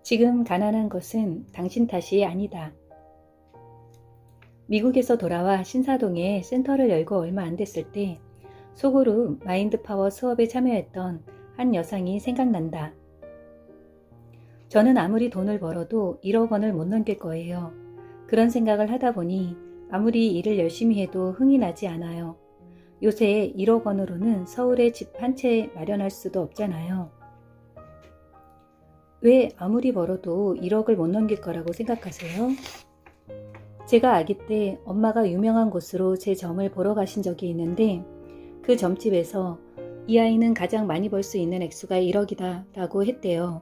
지금 가난한 것은 당신 탓이 아니다. 미국에서 돌아와 신사동에 센터를 열고 얼마 안 됐을 때 속으로 마인드파워 수업에 참여했던 한 여성이 생각난다. 저는 아무리 돈을 벌어도 1억 원을 못 넘길 거예요. 그런 생각을 하다 보니 아무리 일을 열심히 해도 흥이 나지 않아요. 요새 1억 원으로는 서울에 집 한 채 마련할 수도 없잖아요. 왜 아무리 벌어도 1억을 못 넘길 거라고 생각하세요? 제가 아기 때 엄마가 유명한 곳으로 제 점을 보러 가신 적이 있는데 그 점집에서 이 아이는 가장 많이 벌 수 있는 액수가 1억이다 라고 했대요.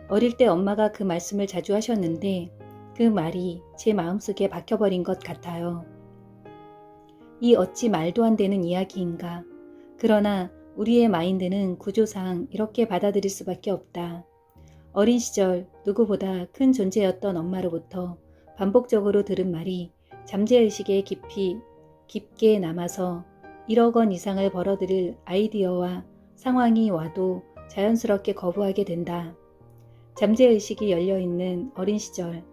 어릴 때 엄마가 그 말씀을 자주 하셨는데 그 말이 제 마음속에 박혀버린 것 같아요. 이 어찌 말도 안 되는 이야기인가. 그러나 우리의 마인드는 구조상 이렇게 받아들일 수밖에 없다. 어린 시절 누구보다 큰 존재였던 엄마로부터 반복적으로 들은 말이 잠재의식에 깊게 남아서 1억 원 이상을 벌어들일 아이디어와 상황이 와도 자연스럽게 거부하게 된다. 잠재의식이 열려있는 어린 시절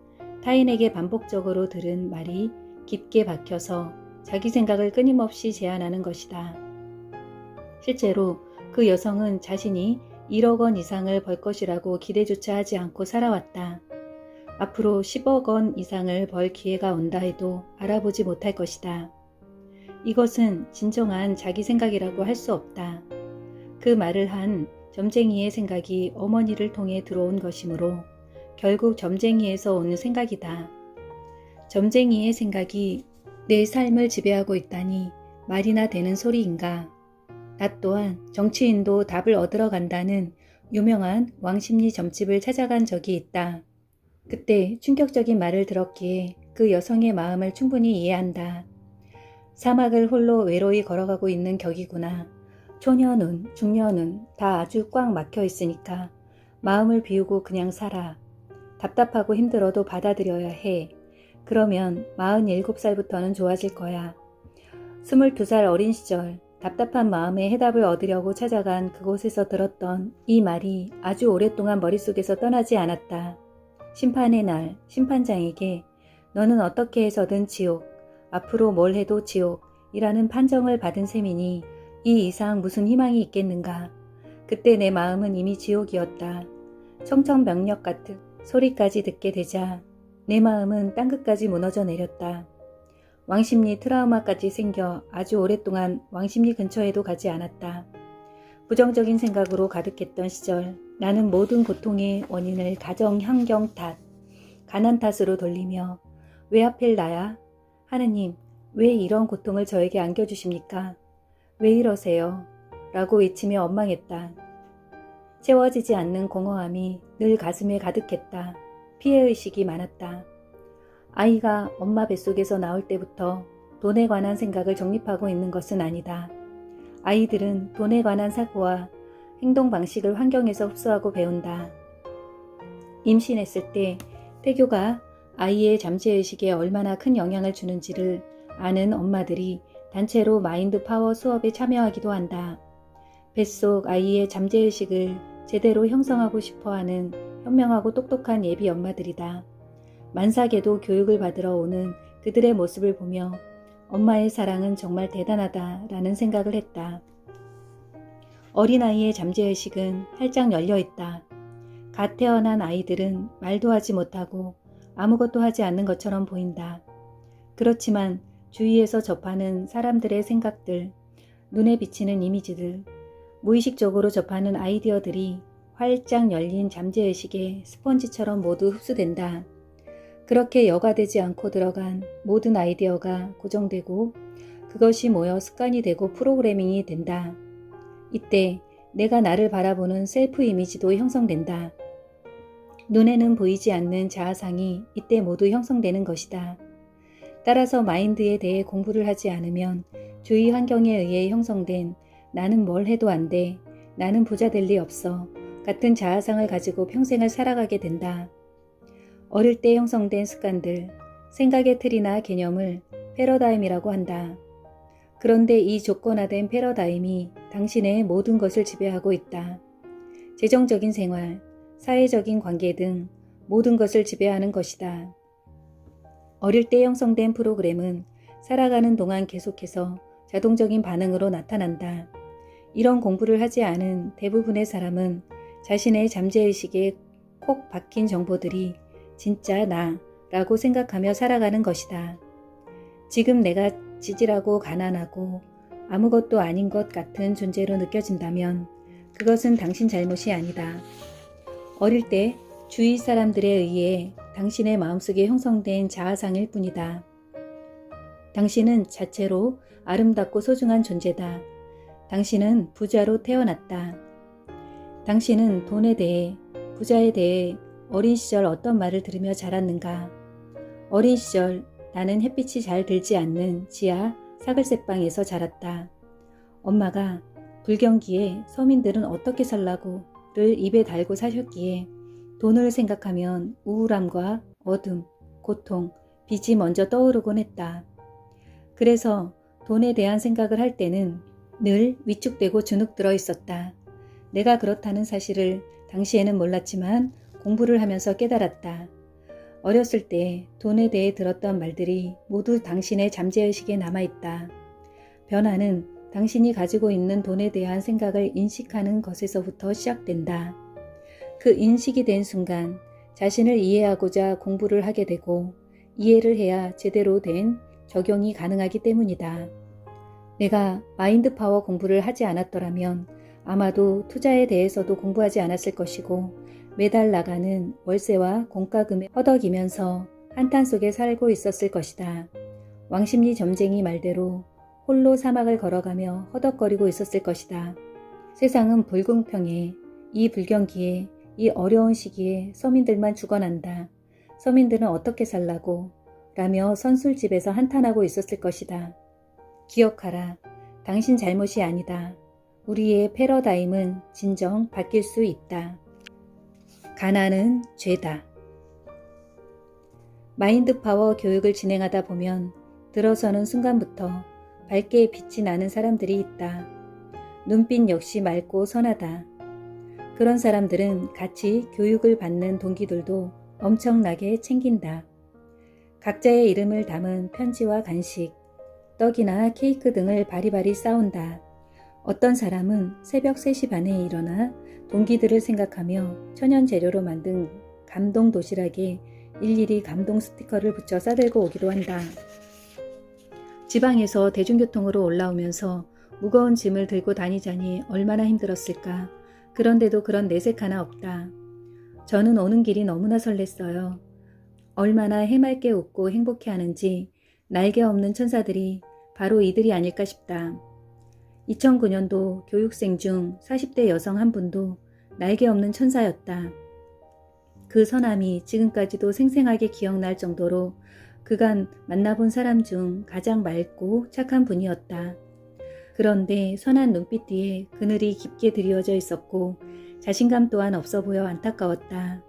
타인에게 반복적으로 들은 말이 깊게 박혀서 자기 생각을 끊임없이 제한하는 것이다. 실제로 그 여성은 자신이 1억 원 이상을 벌 것이라고 기대조차 하지 않고 살아왔다. 앞으로 10억 원 이상을 벌 기회가 온다 해도 알아보지 못할 것이다. 이것은 진정한 자기 생각이라고 할 수 없다. 그 말을 한 점쟁이의 생각이 어머니를 통해 들어온 것이므로 결국 점쟁이에서 오는 생각이다. 점쟁이의 생각이 내 삶을 지배하고 있다니 말이나 되는 소리인가. 나 또한 정치인도 답을 얻으러 간다는 유명한 왕십리 점집을 찾아간 적이 있다. 그때 충격적인 말을 들었기에 그 여성의 마음을 충분히 이해한다. 사막을 홀로 외로이 걸어가고 있는 격이구나. 초년운, 중년운 다 아주 꽉 막혀 있으니까 마음을 비우고 그냥 살아. 답답하고 힘들어도 받아들여야 해. 그러면 47살부터는 좋아질 거야. 22살 어린 시절 답답한 마음에 해답을 얻으려고 찾아간 그곳에서 들었던 이 말이 아주 오랫동안 머릿속에서 떠나지 않았다. 심판의 날 심판장에게 너는 어떻게 해서든 지옥, 앞으로 뭘 해도 지옥이라는 판정을 받은 셈이니 이 이상 무슨 희망이 있겠는가. 그때 내 마음은 이미 지옥이었다. 청천벽력 같은 소리까지 듣게 되자 내 마음은 땅끝까지 무너져 내렸다. 왕십리 트라우마까지 생겨 아주 오랫동안 왕십리 근처에도 가지 않았다. 부정적인 생각으로 가득했던 시절 나는 모든 고통의 원인을 가정, 환경 탓, 가난 탓으로 돌리며 왜 하필 나야? 하느님, 왜 이런 고통을 저에게 안겨주십니까? 왜 이러세요? 라고 외치며 원망했다. 채워지지 않는 공허함이 늘 가슴에 가득했다. 피해의식이 많았다. 아이가 엄마 뱃속에서 나올 때부터 돈에 관한 생각을 정립하고 있는 것은 아니다. 아이들은 돈에 관한 사고와 행동 방식을 환경에서 흡수하고 배운다. 임신했을 때 태교가 아이의 잠재의식에 얼마나 큰 영향을 주는지를 아는 엄마들이 단체로 마인드 파워 수업에 참여하기도 한다. 뱃속 아이의 잠재의식을 제대로 형성하고 싶어하는 현명하고 똑똑한 예비 엄마들이다. 만삭에도 교육을 받으러 오는 그들의 모습을 보며 엄마의 사랑은 정말 대단하다라는 생각을 했다. 어린아이의 잠재의식은 활짝 열려있다. 갓 태어난 아이들은 말도 하지 못하고 아무것도 하지 않는 것처럼 보인다. 그렇지만 주위에서 접하는 사람들의 생각들, 눈에 비치는 이미지들, 무의식적으로 접하는 아이디어들이 활짝 열린 잠재의식에 스펀지처럼 모두 흡수된다. 그렇게 여과되지 않고 들어간 모든 아이디어가 고정되고 그것이 모여 습관이 되고 프로그래밍이 된다. 이때 내가 나를 바라보는 셀프 이미지도 형성된다. 눈에는 보이지 않는 자아상이 이때 모두 형성되는 것이다. 따라서 마인드에 대해 공부를 하지 않으면 주위 환경에 의해 형성된 나는 뭘 해도 안 돼, 나는 부자 될 리 없어 같은 자아상을 가지고 평생을 살아가게 된다. 어릴 때 형성된 습관들, 생각의 틀이나 개념을 패러다임이라고 한다. 그런데 이 조건화된 패러다임이 당신의 모든 것을 지배하고 있다. 재정적인 생활, 사회적인 관계 등 모든 것을 지배하는 것이다. 어릴 때 형성된 프로그램은 살아가는 동안 계속해서 자동적인 반응으로 나타난다. 이런 공부를 하지 않은 대부분의 사람은 자신의 잠재의식에 콕 박힌 정보들이 진짜 나라고 생각하며 살아가는 것이다. 지금 내가 지질하고 가난하고 아무것도 아닌 것 같은 존재로 느껴진다면 그것은 당신 잘못이 아니다. 어릴 때 주위 사람들에 의해 당신의 마음속에 형성된 자아상일 뿐이다. 당신은 자체로 아름답고 소중한 존재다. 당신은 부자로 태어났다. 당신은 돈에 대해, 부자에 대해 어린 시절 어떤 말을 들으며 자랐는가? 어린 시절 나는 햇빛이 잘 들지 않는 지하 사글색방에서 자랐다. 엄마가 불경기에 서민들은 어떻게 살라고를 입에 달고 사셨기에 돈을 생각하면 우울함과 어둠, 고통, 빚이 먼저 떠오르곤 했다. 그래서 돈에 대한 생각을 할 때는 늘 위축되고 주눅 들어 있었다. 내가 그렇다는 사실을 당시에는 몰랐지만 공부를 하면서 깨달았다. 어렸을 때 돈에 대해 들었던 말들이 모두 당신의 잠재의식에 남아있다. 변화는 당신이 가지고 있는 돈에 대한 생각을 인식하는 것에서부터 시작된다. 그 인식이 된 순간 자신을 이해하고자 공부를 하게 되고 이해를 해야 제대로 된 적용이 가능하기 때문이다. 내가 마인드 파워 공부를 하지 않았더라면 아마도 투자에 대해서도 공부하지 않았을 것이고 매달 나가는 월세와 공과금에 허덕이면서 한탄 속에 살고 있었을 것이다. 왕십리 점쟁이 말대로 홀로 사막을 걸어가며 허덕거리고 있었을 것이다. 세상은 불공평해. 이 불경기에, 이 어려운 시기에 서민들만 죽어난다. 서민들은 어떻게 살라고? 라며 선술집에서 한탄하고 있었을 것이다. 기억하라. 당신 잘못이 아니다. 우리의 패러다임은 진정 바뀔 수 있다. 가난은 죄다. 마인드 파워 교육을 진행하다 보면 들어서는 순간부터 밝게 빛이 나는 사람들이 있다. 눈빛 역시 맑고 선하다. 그런 사람들은 같이 교육을 받는 동기들도 엄청나게 챙긴다. 각자의 이름을 담은 편지와 간식, 떡이나 케이크 등을 바리바리 싸온다. 어떤 사람은 새벽 3시 반에 일어나 동기들을 생각하며 천연 재료로 만든 감동 도시락에 일일이 감동 스티커를 붙여 싸들고 오기도 한다. 지방에서 대중교통으로 올라오면서 무거운 짐을 들고 다니자니 얼마나 힘들었을까. 그런데도 그런 내색 하나 없다. 저는 오는 길이 너무나 설렜어요. 얼마나 해맑게 웃고 행복해하는지 날개 없는 천사들이 바로 이들이 아닐까 싶다. 2009년도 교육생 중 40대 여성 한 분도 날개 없는 천사였다. 그 선함이 지금까지도 생생하게 기억날 정도로 그간 만나본 사람 중 가장 맑고 착한 분이었다. 그런데 선한 눈빛 뒤에 그늘이 깊게 드리워져 있었고 자신감 또한 없어 보여 안타까웠다.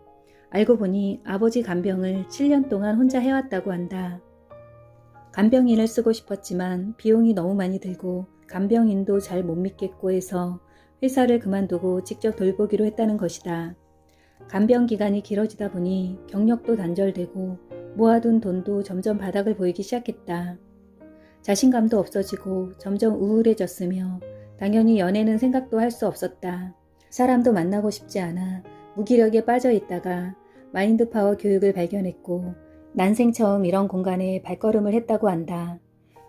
알고 보니 아버지 간병을 7년 동안 혼자 해왔다고 한다. 간병인을 쓰고 싶었지만 비용이 너무 많이 들고 간병인도 잘 못 믿겠고 해서 회사를 그만두고 직접 돌보기로 했다는 것이다. 간병 기간이 길어지다 보니 경력도 단절되고 모아둔 돈도 점점 바닥을 보이기 시작했다. 자신감도 없어지고 점점 우울해졌으며 당연히 연애는 생각도 할 수 없었다. 사람도 만나고 싶지 않아 무기력에 빠져 있다가 마인드 파워 교육을 발견했고 난생 처음 이런 공간에 발걸음을 했다고 한다.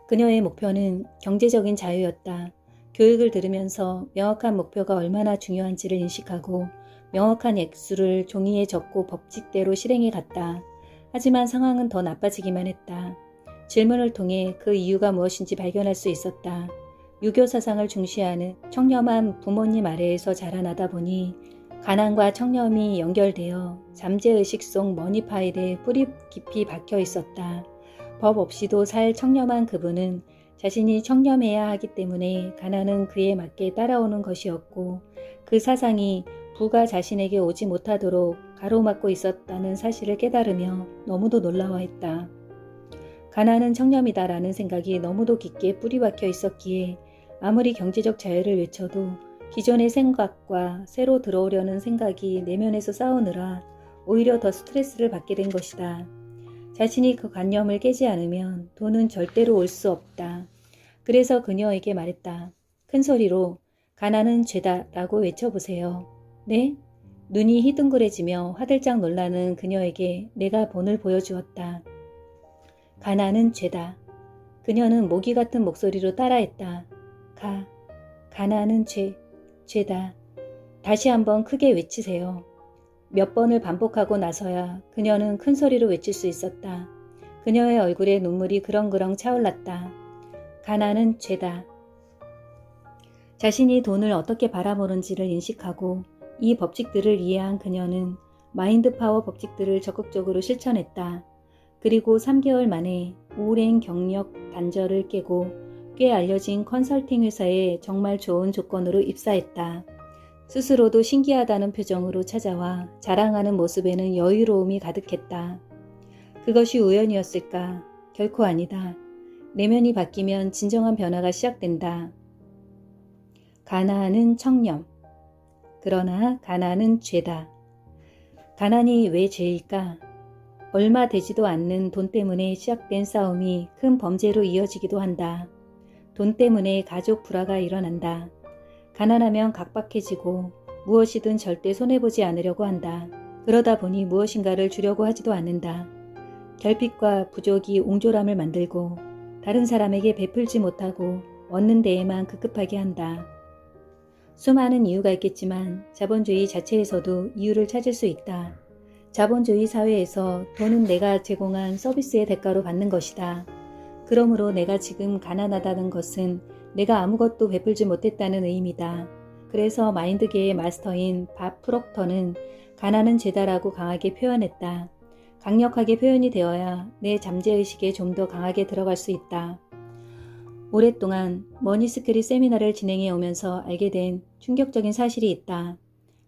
그녀의 목표는 경제적인 자유였다. 교육을 들으면서 명확한 목표가 얼마나 중요한지를 인식하고 명확한 액수를 종이에 적고 법칙대로 실행해 갔다. 하지만 상황은 더 나빠지기만 했다. 질문을 통해 그 이유가 무엇인지 발견할 수 있었다. 유교 사상을 중시하는 청렴한 부모님 아래에서 자라나다 보니 가난과 청렴이 연결되어 잠재의식 속 머니 파일에 뿌리 깊이 박혀 있었다. 법 없이도 살 청렴한 그분은 자신이 청렴해야 하기 때문에 가난은 그에 맞게 따라오는 것이었고 그 사상이 부가 자신에게 오지 못하도록 가로막고 있었다는 사실을 깨달으며 너무도 놀라워했다. 가난은 청렴이다라는 생각이 너무도 깊게 뿌리박혀 있었기에 아무리 경제적 자유를 외쳐도 기존의 생각과 새로 들어오려는 생각이 내면에서 싸우느라 오히려 더 스트레스를 받게 된 것이다. 자신이 그 관념을 깨지 않으면 돈은 절대로 올 수 없다. 그래서 그녀에게 말했다. 큰 소리로 가난은 죄다 라고 외쳐보세요. 네? 눈이 희둥그레지며 화들짝 놀라는 그녀에게 내가 본을 보여주었다. 가난은 죄다. 그녀는 모기 같은 목소리로 따라했다. 가난은 죄다. 다시 한번 크게 외치세요. 몇 번을 반복하고 나서야 그녀는 큰 소리로 외칠 수 있었다. 그녀의 얼굴에 눈물이 그렁그렁 차올랐다. 가난은 죄다. 자신이 돈을 어떻게 바라보는지를 인식하고 이 법칙들을 이해한 그녀는 마인드 파워 법칙들을 적극적으로 실천했다. 그리고 3개월 만에 오랜 경력 단절을 깨고 꽤 알려진 컨설팅 회사에 정말 좋은 조건으로 입사했다. 스스로도 신기하다는 표정으로 찾아와 자랑하는 모습에는 여유로움이 가득했다. 그것이 우연이었을까? 결코 아니다. 내면이 바뀌면 진정한 변화가 시작된다. 가난은 청렴. 그러나 가난은 죄다. 가난이 왜 죄일까? 얼마 되지도 않는 돈 때문에 시작된 싸움이 큰 범죄로 이어지기도 한다. 돈 때문에 가족 불화가 일어난다. 가난하면 각박해지고 무엇이든 절대 손해보지 않으려고 한다. 그러다 보니 무엇인가를 주려고 하지도 않는다. 결핍과 부족이 옹졸함을 만들고 다른 사람에게 베풀지 못하고 얻는 데에만 급급하게 한다. 수많은 이유가 있겠지만 자본주의 자체에서도 이유를 찾을 수 있다. 자본주의 사회에서 돈은 내가 제공한 서비스의 대가로 받는 것이다. 그러므로 내가 지금 가난하다는 것은 내가 아무것도 베풀지 못했다는 의미다. 그래서 마인드계의 마스터인 밥 프록터는 가난은 죄다라고 강하게 표현했다. 강력하게 표현이 되어야 내 잠재의식에 좀 더 강하게 들어갈 수 있다. 오랫동안 머니스크릿 세미나를 진행해 오면서 알게 된 충격적인 사실이 있다.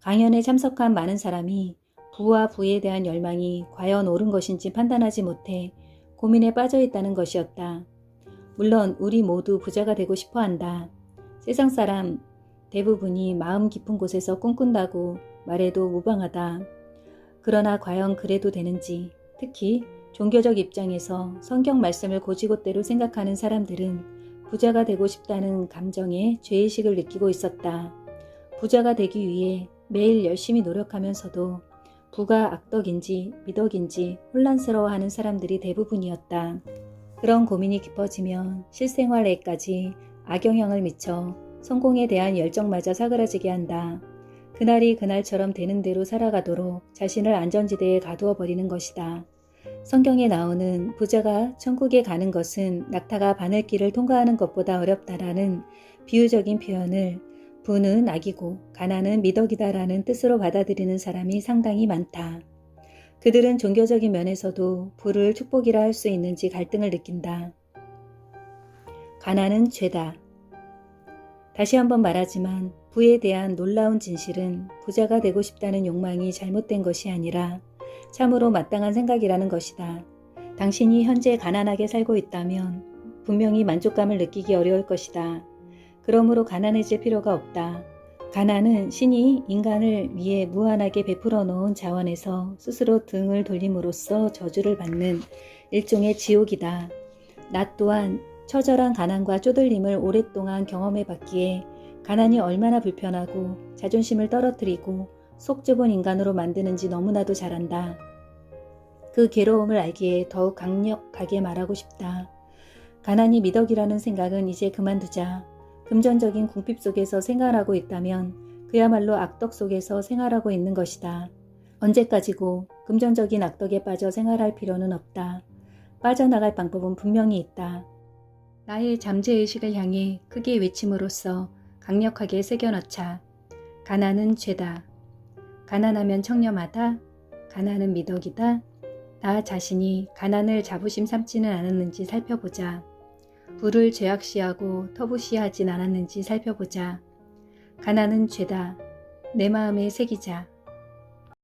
강연에 참석한 많은 사람이 부와 부에 대한 열망이 과연 옳은 것인지 판단하지 못해 고민에 빠져 있다는 것이었다. 물론 우리 모두 부자가 되고 싶어 한다. 세상 사람 대부분이 마음 깊은 곳에서 꿈꾼다고 말해도 무방하다. 그러나 과연 그래도 되는지, 특히 종교적 입장에서 성경 말씀을 곧이곧대로 생각하는 사람들은 부자가 되고 싶다는 감정에 죄의식을 느끼고 있었다. 부자가 되기 위해 매일 열심히 노력하면서도 부가 악덕인지 미덕인지 혼란스러워하는 사람들이 대부분이었다. 그런 고민이 깊어지면 실생활에까지 악영향을 미쳐 성공에 대한 열정마저 사그라지게 한다. 그날이 그날처럼 되는 대로 살아가도록 자신을 안전지대에 가두어 버리는 것이다. 성경에 나오는 부자가 천국에 가는 것은 낙타가 바늘길을 통과하는 것보다 어렵다라는 비유적인 표현을 부는 악이고 가난은 미덕이다라는 뜻으로 받아들이는 사람이 상당히 많다. 그들은 종교적인 면에서도 부를 축복이라 할 수 있는지 갈등을 느낀다. 가난은 죄다. 다시 한번 말하지만 부에 대한 놀라운 진실은 부자가 되고 싶다는 욕망이 잘못된 것이 아니라 참으로 마땅한 생각이라는 것이다. 당신이 현재 가난하게 살고 있다면 분명히 만족감을 느끼기 어려울 것이다. 그러므로 가난해질 필요가 없다. 가난은 신이 인간을 위해 무한하게 베풀어 놓은 자원에서 스스로 등을 돌림으로써 저주를 받는 일종의 지옥이다. 나 또한 처절한 가난과 쪼들림을 오랫동안 경험해 봤기에 가난이 얼마나 불편하고 자존심을 떨어뜨리고 속 좁은 인간으로 만드는지 너무나도 잘 안다. 그 괴로움을 알기에 더욱 강력하게 말하고 싶다. 가난이 미덕이라는 생각은 이제 그만두자. 금전적인 궁핍 속에서 생활하고 있다면 그야말로 악덕 속에서 생활하고 있는 것이다. 언제까지고 금전적인 악덕에 빠져 생활할 필요는 없다. 빠져나갈 방법은 분명히 있다. 나의 잠재의식을 향해 크게 외침으로써 강력하게 새겨넣자. 가난은 죄다. 가난하면 청렴하다. 가난은 미덕이다. 나 자신이 가난을 자부심 삼지는 않았는지 살펴보자. 부를 죄악시하고 터부시하진 않았는지 살펴보자. 가난은 죄다. 내 마음에 새기자.